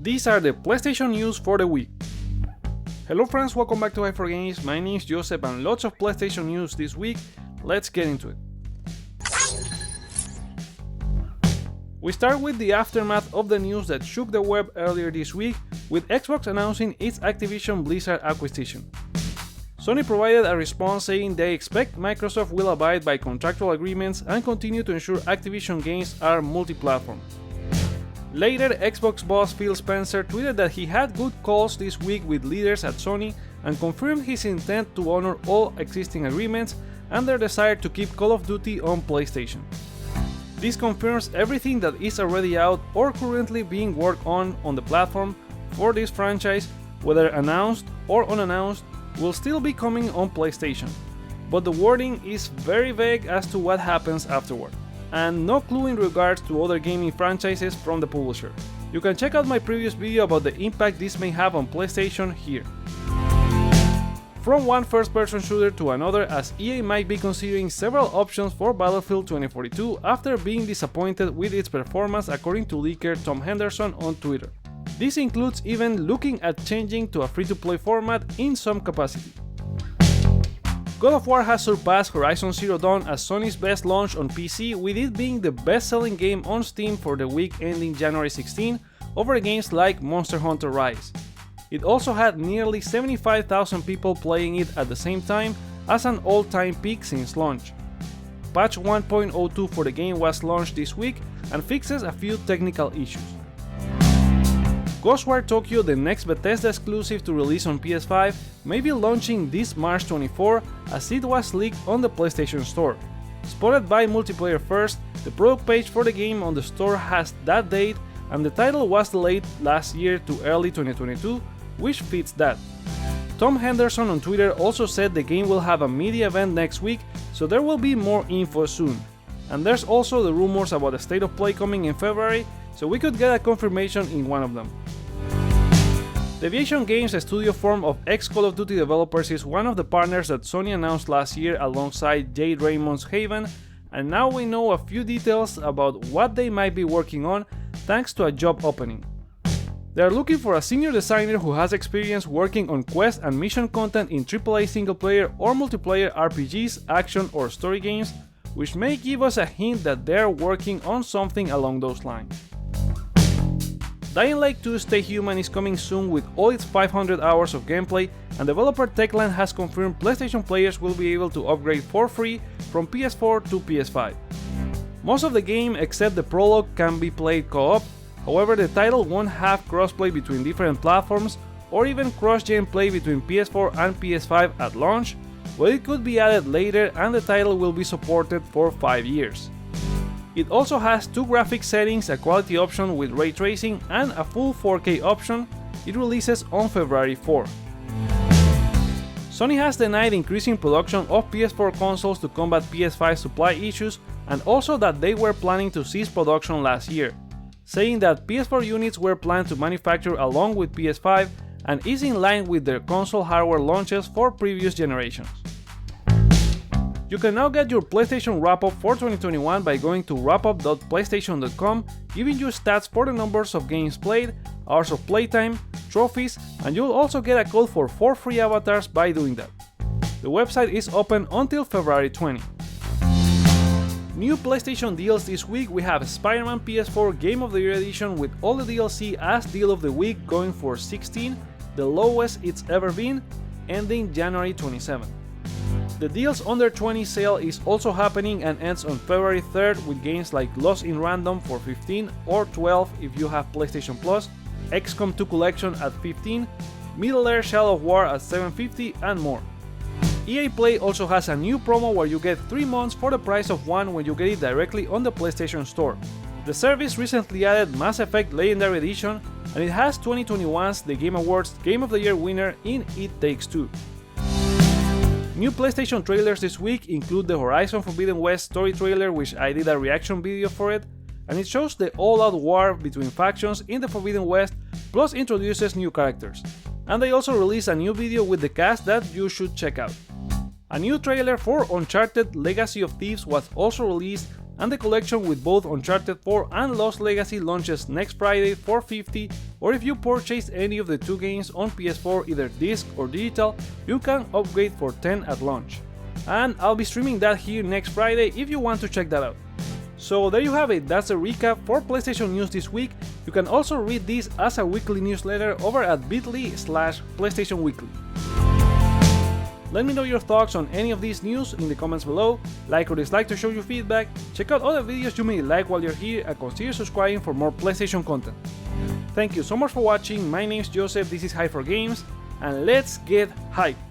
These are the PlayStation news for the week. Hello friends, welcome back to Hypergames. My name is Joseph and lots of PlayStation news this week. Let's get into it. We start with the aftermath of the news that shook the web earlier this week, with Xbox announcing its Activision Blizzard acquisition. Sony provided a response saying they expect Microsoft will abide by contractual agreements and continue to ensure Activision games are multi-platform. Later, Xbox boss Phil Spencer tweeted that he had good calls this week with leaders at Sony and confirmed his intent to honor all existing agreements and their desire to keep Call of Duty on PlayStation. This confirms everything that is already out or currently being worked on the platform for this franchise, whether announced or unannounced, will still be coming on PlayStation. But the wording is very vague as to what happens afterward, and no clue in regards to other gaming franchises from the publisher. You can check out my previous video about the impact this may have on PlayStation here. From one first-person shooter to another, as EA might be considering several options for Battlefield 2042 after being disappointed with its performance, according to leaker Tom Henderson on Twitter. This includes even looking at changing to a free-to-play format in some capacity. God of War has surpassed Horizon Zero Dawn as Sony's best launch on PC, with it being the best-selling game on Steam for the week ending January 16 over games like Monster Hunter Rise. It also had nearly 75,000 people playing it at the same time, as an all-time peak since launch. Patch 1.02 for the game was launched this week and fixes a few technical issues. Ghostwire Tokyo, the next Bethesda exclusive to release on PS5, may be launching this March 24 as it was leaked on the PlayStation Store. Spotted by Multiplayer First, the product page for the game on the store has that date, and the title was delayed last year to early 2022, which fits that. Tom Henderson on Twitter also said the game will have a media event next week, so there will be more info soon. And there's also the rumors about the State of Play coming in February, so we could get a confirmation in one of them. Deviation Games, a studio formed of ex-Call of Duty developers, is one of the partners that Sony announced last year alongside Jade Raymond's Haven, and now we know a few details about what they might be working on thanks to a job opening. They are looking for a senior designer who has experience working on quest and mission content in AAA single-player or multiplayer RPGs, action or story games, which may give us a hint that they are working on something along those lines. Dying Light 2 Stay Human is coming soon with all its 500 hours of gameplay, and developer Techland has confirmed PlayStation players will be able to upgrade for free from PS4 to PS5. Most of the game, except the prologue, can be played co-op. However, the title won't have crossplay between different platforms or even cross-gen play between PS4 and PS5 at launch, but it could be added later and the title will be supported for 5 years. It also has 2 graphics settings, a quality option with ray tracing and a full 4K option. It releases on February 4. Sony has denied increasing production of PS4 consoles to combat PS5 supply issues, and also that they were planning to cease production last year, saying that PS4 units were planned to manufacture along with PS5 and is in line with their console hardware launches for previous generations. You can now get your PlayStation wrap-up for 2021 by going to wrapup.playstation.com, giving you stats for the numbers of games played, hours of playtime, trophies, and you'll also get a code for 4 free avatars by doing that. The website is open until February 20. New PlayStation deals this week. We have Spider-Man PS4 Game of the Year Edition with all the DLC as Deal of the Week going for $16, the lowest it's ever been, ending January 27. The Deals Under 20 sale is also happening and ends on February 3rd with games like Lost in Random for $15 or $12 if you have PlayStation Plus, XCOM 2 Collection at $15, Middle-earth Shadow of War at $7.50 and more. EA Play also has a new promo where you get 3 months for the price of 1 when you get it directly on the PlayStation Store. The service recently added Mass Effect Legendary Edition, and it has 2021's The Game Awards Game of the Year winner in It Takes Two. New PlayStation trailers this week include the Horizon Forbidden West story trailer, which I did a reaction video for it, and it shows the all-out war between factions in the Forbidden West, plus introduces new characters. And they also released a new video with the cast that you should check out. A new trailer for Uncharted Legacy of Thieves was also released, and the collection with both Uncharted 4 and Lost Legacy launches next Friday for $50, or if you purchase any of the two games on PS4 either disc or digital, you can upgrade for $10 at launch. And I'll be streaming that here next Friday if you want to check that out. So there you have it, that's a recap for PlayStation news this week. You can also read this as a weekly newsletter over at bit.ly/PlayStation Weekly. Let me know your thoughts on any of these news in the comments below, like or dislike to show your feedback, check out other videos you may like while you're here, and consider subscribing for more PlayStation content. Thank you so much for watching, my name is Joseph, this is Hype for Games, and let's get hyped!